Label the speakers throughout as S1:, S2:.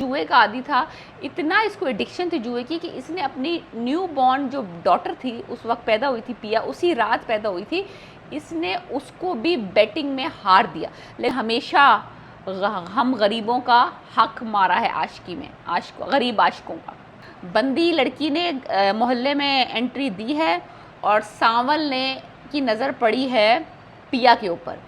S1: जुए का आदी था, इतना इसको एडिक्शन थी जुए की कि इसने अपनी न्यू बॉर्न जो डॉटर थी, उस वक्त पैदा हुई थी पिया, उसी रात पैदा हुई थी, इसने उसको भी बेटिंग में हार दिया। लेकिन हमेशा हम गरीबों का हक मारा है आशिकी में, गरीब आशिकों का। बंदी लड़की ने मोहल्ले में एंट्री दी है और सांवल ने की नज़र पड़ी है पिया के ऊपर।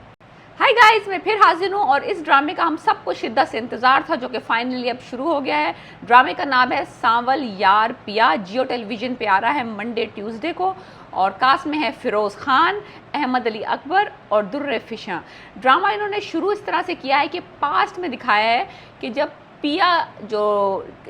S1: हाय गाइस, मैं फिर हाजिर हूँ और इस ड्रामे का हम सबको शिद्दत से इंतज़ार था, जो कि फाइनली अब शुरू हो गया है। ड्रामे का नाम है सांवल यार पिया। जियो टेलीविज़न पे आ रहा है मंडे ट्यूसडे को और कास्ट में है फिरोज़ खान, अहमद अली अकबर और दुर्र फिशा। ड्रामा इन्होंने शुरू इस तरह से किया है कि पास्ट में दिखाया है कि जब पिया जो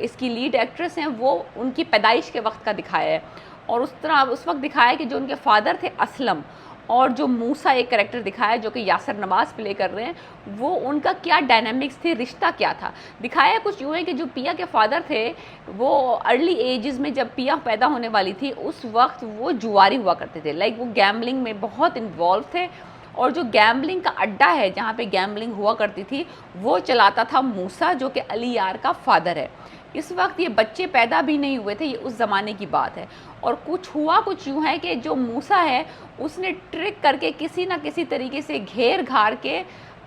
S1: इसकी लीड एक्ट्रेस हैं वो उनकी पैदाइश के वक्त का दिखाया है, और उस वक्त दिखाया है कि जो उनके फादर थे असलम और जो मूसा एक कैरेक्टर दिखाया जो कि यासर नवाज़ प्ले कर रहे हैं, वो उनका क्या डायनामिक्स थे, रिश्ता क्या था दिखाया। कुछ यूँ है कि जो पिया के फादर थे वो अर्ली एजेस में जब पिया पैदा होने वाली थी उस वक्त वो जुआरी हुआ करते थे, लाइक वो गैम्बलिंग में बहुत इन्वॉल्व थे, और जो गैम्बलिंग का अड्डा है जहाँ पे गैम्बलिंग हुआ करती थी वो चलाता था मूसा, जो कि अली यार का फादर है। इस वक्त ये बच्चे पैदा भी नहीं हुए थे, ये उस ज़माने की बात है। और कुछ यूँ है कि जो मूसा है उसने ट्रिक करके किसी ना किसी तरीके से घेर घार के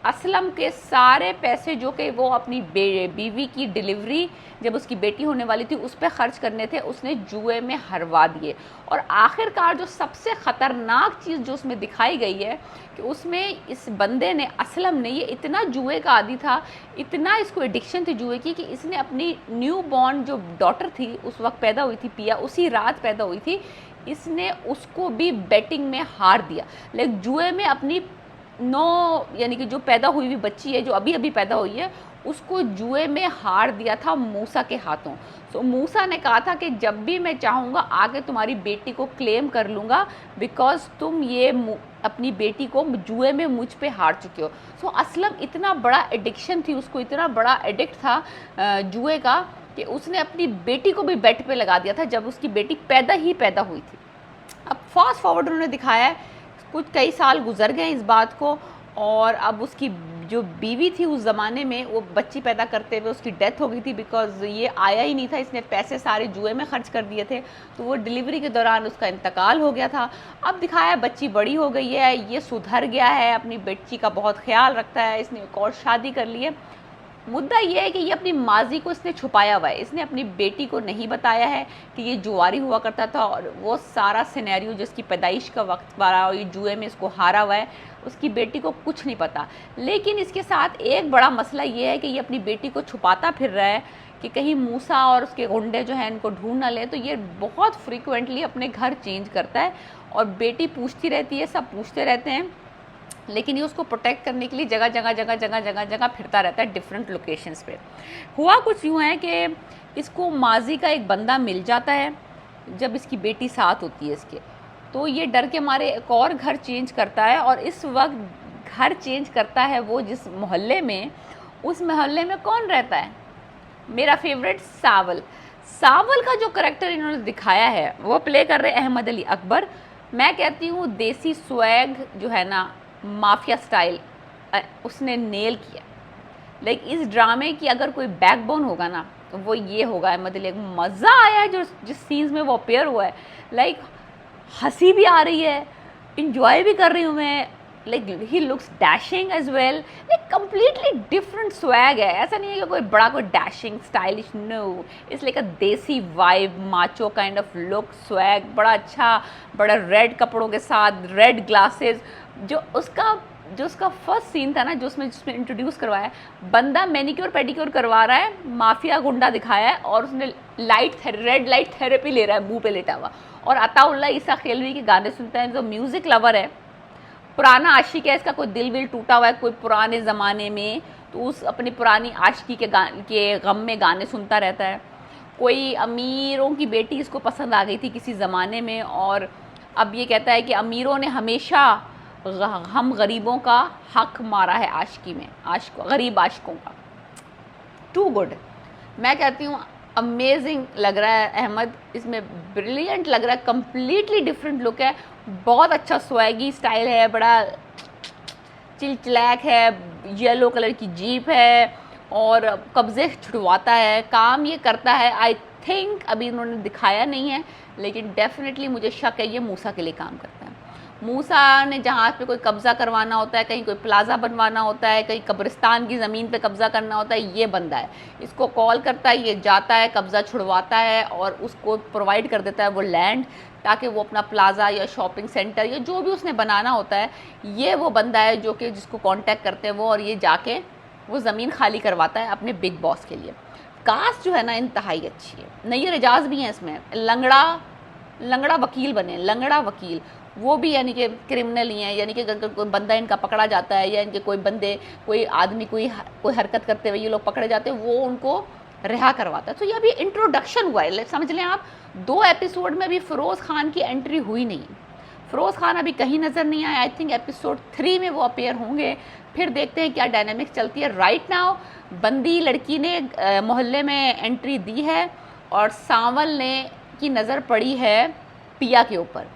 S1: असलम के सारे पैसे जो कि वो अपनी बीवी की डिलीवरी जब उसकी बेटी होने वाली थी उस पर ख़र्च करने थे, उसने जुए में हरवा दिए। और आखिरकार जो सबसे ख़तरनाक चीज़ जो उसमें दिखाई गई है कि उसमें इस बंदे ने, असलम ने, ये इतना जुए का आदी था, इतना इसको एडिक्शन थी जुए की कि इसने अपनी न्यू बॉर्न जो डॉटर थी, उस वक्त पैदा हुई थी पिया, उसी रात पैदा हुई थी, इसने उसको भी बेटिंग में हार दिया। लेकिन जुए में अपनी यानी कि जो पैदा हुई हुई बच्ची है, जो अभी अभी पैदा हुई है, उसको जुए में हार दिया था मूसा के हाथों। सो मूसा ने कहा था कि जब भी मैं चाहूँगा आगे तुम्हारी बेटी को क्लेम कर लूँगा, बिकॉज तुम ये अपनी बेटी को जुए में मुझ पे हार चुके हो। सो असलम इतना बड़ा एडिक्शन थी उसको, इतना बड़ा एडिक्ट था जुए का कि उसने अपनी बेटी को भी बेट पे लगा दिया था जब उसकी बेटी पैदा हुई थी। अब फास्ट फॉरवर्ड उन्होंने दिखाया है, कुछ कई साल गुजर गए इस बात को, और अब उसकी जो बीवी थी उस ज़माने में वो बच्ची पैदा करते हुए उसकी डेथ हो गई थी, बिकॉज ये आया ही नहीं था, इसने पैसे सारे जुए में खर्च कर दिए थे, तो वो डिलीवरी के दौरान उसका इंतकाल हो गया था। अब दिखाया बच्ची बड़ी हो गई है, ये सुधर गया है, अपनी बच्ची का बहुत ख्याल रखता है, इसने एक और शादी कर ली है। मुद्दा ये है कि ये अपनी माजी को इसने छुपाया हुआ है, इसने अपनी बेटी को नहीं बताया है कि ये जुआरी हुआ करता था, और वो सारा सिनेरियो जिसकी पैदाइश का वक्त वाला और ये जुए में इसको हारा हुआ है, उसकी बेटी को कुछ नहीं पता। लेकिन इसके साथ एक बड़ा मसला ये है कि ये अपनी बेटी को छुपाता फिर रहा है कि कहीं मूसा और उसके गुंडे जो हैं इनको ढूंढ ना ले, तो ये बहुत फ्रीक्वेंटली अपने घर चेंज करता है, और बेटी पूछती रहती है, सब पूछते रहते हैं, लेकिन ये उसको प्रोटेक्ट करने के लिए जगह फिरता रहता है डिफरेंट लोकेशंस पे। हुआ कुछ यूँ है कि इसको माजी का एक बंदा मिल जाता है जब इसकी बेटी साथ होती है इसके, तो ये डर के मारे एक और घर चेंज करता है, और इस वक्त घर चेंज करता है वो जिस मोहल्ले में, उस मोहल्ले में कौन रहता है, मेरा फेवरेट सावल का जो करेक्टर इन्होंने दिखाया है वो प्ले कर रहे अहमद अली अकबर। मैं कहती हूँ देसी स्वैग जो है ना, माफिया स्टाइल, उसने नेल किया। लाइक इस ड्रामे की अगर कोई बैकबोन होगा ना तो वो ये होगा, मतलब मज़ा आया है जो जिस सीन्स में वो अपेयर हुआ है, लाइक हंसी भी आ रही है, इंजॉय भी कर रही हूँ मैं, like he looks dashing as well, like completely different swag है। ऐसा नहीं है कि कोई बड़ा कोई dashing stylish, no, it's like a desi vibe, macho kind of look, swag बड़ा अच्छा, बड़ा रेड कपड़ों के साथ, रेड ग्लासेस। जो उसका फर्स्ट सीन था ना, जिसमें इंट्रोड्यूस करवाया, बंदा मैनिक्योर पेडिक्योर करवा रहा है, माफिया गुंडा दिखाया है, और उसने रेड लाइट थेरेपी ले रहा है मुंह पे लेटा हुआ, और अताउल्ला ईसा खिलवी के गाने सुनता है। जो म्यूज़िक लवर है, पुराना आशिक है, इसका कोई दिल विल टूटा हुआ है कोई पुराने ज़माने में, तो उस अपनी पुरानी आशिकी के गम में गाने सुनता रहता है। कोई अमीरों की बेटी इसको पसंद आ गई थी किसी ज़माने में, और अब ये कहता है कि अमीरों ने हमेशा हम गरीबों का हक मारा है आशिकी में, गरीब आशिकों का। टू गुड, मैं कहती हूँ अमेजिंग लग रहा है अहमद, इसमें ब्रिलियंट लग रहा है, कम्प्लीटली डिफरेंट लुक है, बहुत अच्छा स्वैगी स्टाइल है, बड़ा चिलचिलैक है, येलो कलर की जीप है, और कब्जे छुड़वाता है, काम ये करता है। आई थिंक अभी इन्होंने दिखाया नहीं है, लेकिन डेफिनेटली मुझे शक है ये मूसा के लिए काम करता है। मूसा ने जहाँ पे कोई कब्ज़ा करवाना होता है, कहीं कोई प्लाजा बनवाना होता है, कहीं कब्रिस्तान की ज़मीन पे कब्ज़ा करना होता है, ये बंदा है। इसको कॉल करता है, ये जाता है, कब्ज़ा छुड़वाता है और उसको प्रोवाइड कर देता है वो लैंड, ताकि वो अपना प्लाजा या शॉपिंग सेंटर या जो भी उसने बनाना होता है, ये वो बंदा है जो कि जिसको कांटेक्ट करते हैं वो, और ये जाके वो ज़मीन खाली करवाता है अपने बिग बॉस के लिए। कास्ट जो है ना इंतहाई अच्छी है। नैयर एजाज भी हैं इसमें, लंगड़ा वकील बने, लंगड़ा वकील, वो भी यानी कि क्रिमिनल ही हैं। यानी कि अगर कोई बंदा इनका पकड़ा जाता है या इनके कोई आदमी कोई हरकत करते हुए ये लोग पकड़े जाते हैं, वो उनको रिहा करवाता है। तो ये अभी इंट्रोडक्शन हुआ है, समझ लें आप। 2 एपिसोड में अभी फ़िरोज़ खान की एंट्री हुई नहीं। फ़िरोज़ खान अभी कहीं नज़र नहीं आया। आई थिंक एपिसोड 3 में वो अपीयर होंगे, फिर देखते हैं क्या डायनामिक्स चलती है। राइट नाउ बंदी लड़की ने मोहल्ले में एंट्री दी है और सांवल ने की नज़र पड़ी है पिया के ऊपर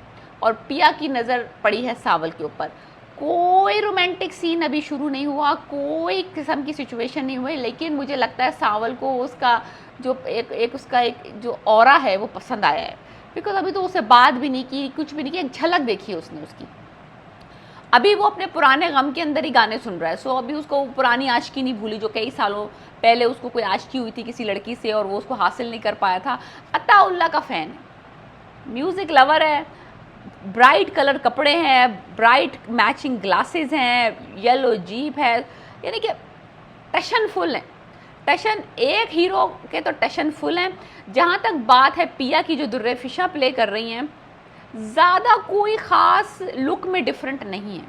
S1: और पिया की नज़र पड़ी है सांवल के ऊपर। कोई रोमांटिक सीन अभी शुरू नहीं हुआ, कोई किस्म की सिचुएशन नहीं हुई, लेकिन मुझे लगता है सांवल को उसका जो उसका जो ऑरा है वो पसंद आया है। बिकॉज अभी तो उससे बात भी नहीं की, कुछ भी नहीं की, एक झलक देखी उसने उसकी। अभी वो अपने पुराने गम के अंदर ही गाने सुन रहा है। सो अभी उसको पुरानी आशिकी नहीं भूली, जो कई सालों पहले उसको कोई आशिकी हुई थी किसी लड़की से और वो उसको हासिल नहीं कर पाया था। अताउल्ला का फ़ैन है, म्यूज़िक लवर है, ब्राइट कलर कपड़े हैं, ब्राइट मैचिंग ग्लासेस हैं, येलो जीप है, यानी कि टशन फुल है। टशन एक हीरो के तो टशन फुल हैं। जहाँ तक बात है पिया की, जो दुर्रे फिशा प्ले कर रही हैं, ज़्यादा कोई ख़ास लुक में डिफरेंट नहीं है,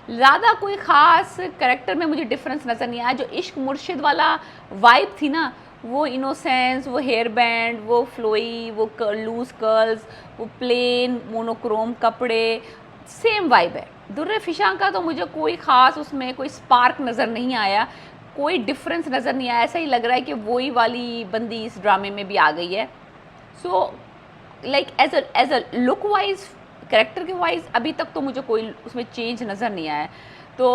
S1: ज़्यादा कोई ख़ास कैरेक्टर में मुझे डिफरेंस नज़र नहीं आया। जो इश्क मुर्शिद वाला वाइब थी ना, वो इनोसेंस, वो हेयर बैंड, वो फ्लोई, वो लूज कर्ल्स, वो प्लेन मोनोक्रोम कपड़े, सेम वाइब है। दुर्रे फिशा का तो मुझे कोई ख़ास उसमें कोई स्पार्क नज़र नहीं आया, कोई डिफरेंस नज़र नहीं आया। ऐसा ही लग रहा है कि वही वाली बंदी इस ड्रामे में भी आ गई है। So like as a look wise, character के वाइज अभी तक तो मुझे कोई उसमें चेंज नज़र नहीं आया। तो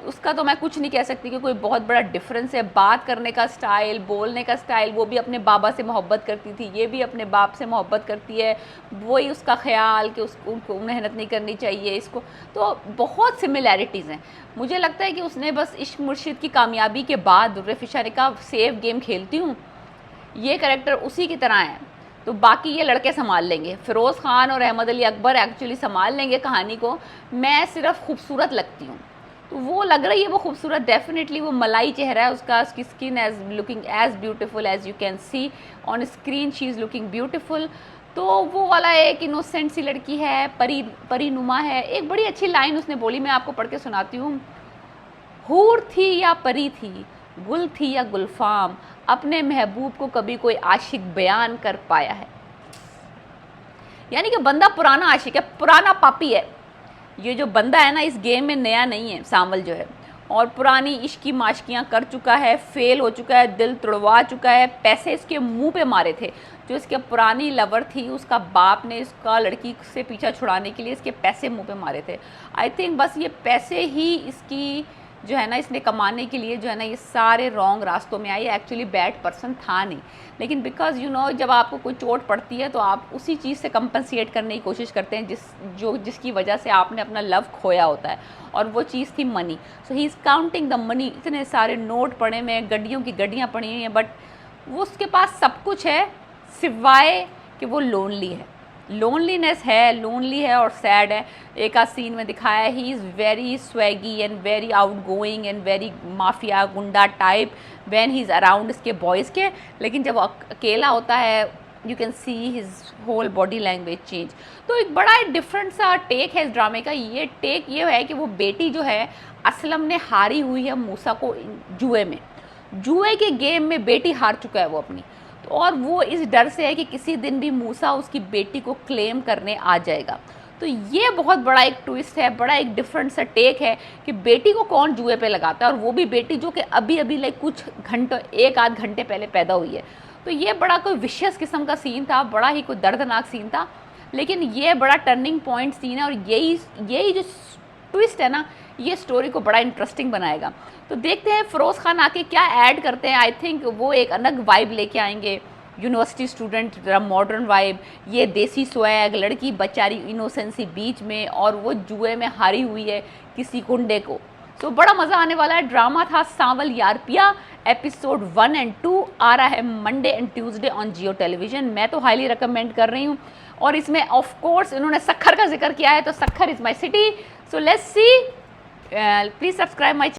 S1: उसका तो मैं कुछ नहीं कह सकती कि कोई बहुत बड़ा डिफरेंस है। बात करने का स्टाइल, बोलने का स्टाइल, वो भी अपने बाबा से मोहब्बत करती थी, ये भी अपने बाप से मोहब्बत करती है, वही उसका ख्याल कि उनको मेहनत नहीं करनी चाहिए इसको। तो बहुत सिमिलैरिटीज़ हैं। मुझे लगता है कि उसने बस इश्क मुर्शिद की कामयाबी के बाद दुर्रे फिशा ने कहा सेफ गेम खेलती हूँ, ये कैरेक्टर उसी की तरह है, तो बाकी ये लड़के संभाल लेंगे। फ़िरोज़ खान और अहमद अली अकबर एक्चुअली संभाल लेंगे कहानी को, मैं सिर्फ खूबसूरत लगती हूँ। तो वो लग रही है वो खूबसूरत, डेफिनेटली वो मलाई चेहरा है उसका, उसकी skin as looking as beautiful as you can see on screen, she is looking beautiful. तो वो वाला एक इनोसेंट सी लड़की है, परीनुमा है। एक बड़ी अच्छी लाइन उसने बोली, मैं आपको पढ़ के सुनाती हूँ। हूर थी या परी थी, गुल थी या गुलफाम, अपने महबूब को कभी कोई आशिक बयान कर पाया है। यानी कि बंदा पुराना आशिक है, पुराना पापी है। ये जो बंदा है ना इस गेम में नया नहीं है, सांवल जो है, और पुरानी इश्की माशकियाँ कर चुका है, फेल हो चुका है, दिल तोड़वा चुका है। पैसे इसके मुंह पे मारे थे। जो इसके पुरानी लवर थी, उसका बाप ने इसका लड़की से पीछा छुड़ाने के लिए इसके पैसे मुंह पे मारे थे। आई थिंक बस ये पैसे ही इसकी जो है ना, इसने कमाने के लिए जो है ना ये सारे रॉन्ग रास्तों में आई। एक्चुअली बैड पर्सन था नहीं, लेकिन बिकॉज यू नो जब आपको कोई चोट पड़ती है तो आप उसी चीज़ से कंपनसेट करने की कोशिश करते हैं जिसकी वजह से आपने अपना लव खोया होता है, और वो चीज़ थी money. So he is counting the money. इतने सारे नोट पड़े हुए हैं, गड्डियों की गड्डियाँ पड़ी हुई हैं, बट वो उसके पास सब कुछ है सिवाय कि वो लोनली है। लोनलीनेस है, लोनली है और सैड है। एक आध सीन में दिखाया है he is very swaggy and very outgoing and very mafia गुंडा type when he is around इसके बॉयज़ के, लेकिन जब अकेला होता है you can see his whole body language change. तो एक बड़ा डिफरेंट सा टेक है इस ड्रामे का। ये टेक ये है कि वो बेटी जो है असलम ने हारी हुई है मूसा को जुए में, जुए के गेम में बेटी हार चुका है वो अपनी, और वो इस डर से है कि किसी दिन भी मूसा उसकी बेटी को क्लेम करने आ जाएगा। तो ये बहुत बड़ा एक ट्विस्ट है, बड़ा एक डिफरेंट सा टेक है कि बेटी को कौन जुए पे लगाता है, और वो भी बेटी जो कि अभी अभी लाइक कुछ घंटे, एक आध घंटे पहले पैदा हुई है। तो ये बड़ा कोई विशियस किस्म का सीन था, बड़ा ही कोई दर्दनाक सीन था, लेकिन ये बड़ा टर्निंग पॉइंट सीन है। और यही जो ट्विस्ट है ना, ये स्टोरी को बड़ा इंटरेस्टिंग बनाएगा। तो देखते हैं फ़िरोज़ खान आके क्या ऐड करते हैं। आई थिंक वो एक अलग वाइब लेके आएंगे, यूनिवर्सिटी स्टूडेंट जरा मॉडर्न वाइब, ये देसी स्वैग, लड़की बेचारी इनोसेंसी बीच में, और वो जुए में हारी हुई है किसी गुंडे को। सो बड़ा मज़ा आने वाला है। ड्रामा था सांवल यार पिया, एपिसोड 1 और 2 आ रहा है Monday and Tuesday on Jio television. मैं तो हाईली रिकमेंड कर रही हूँ। और इसमें ऑफ कोर्स इन्होंने सक्खर का जिक्र किया है, तो Sukkur is my city. So let's see, please subscribe my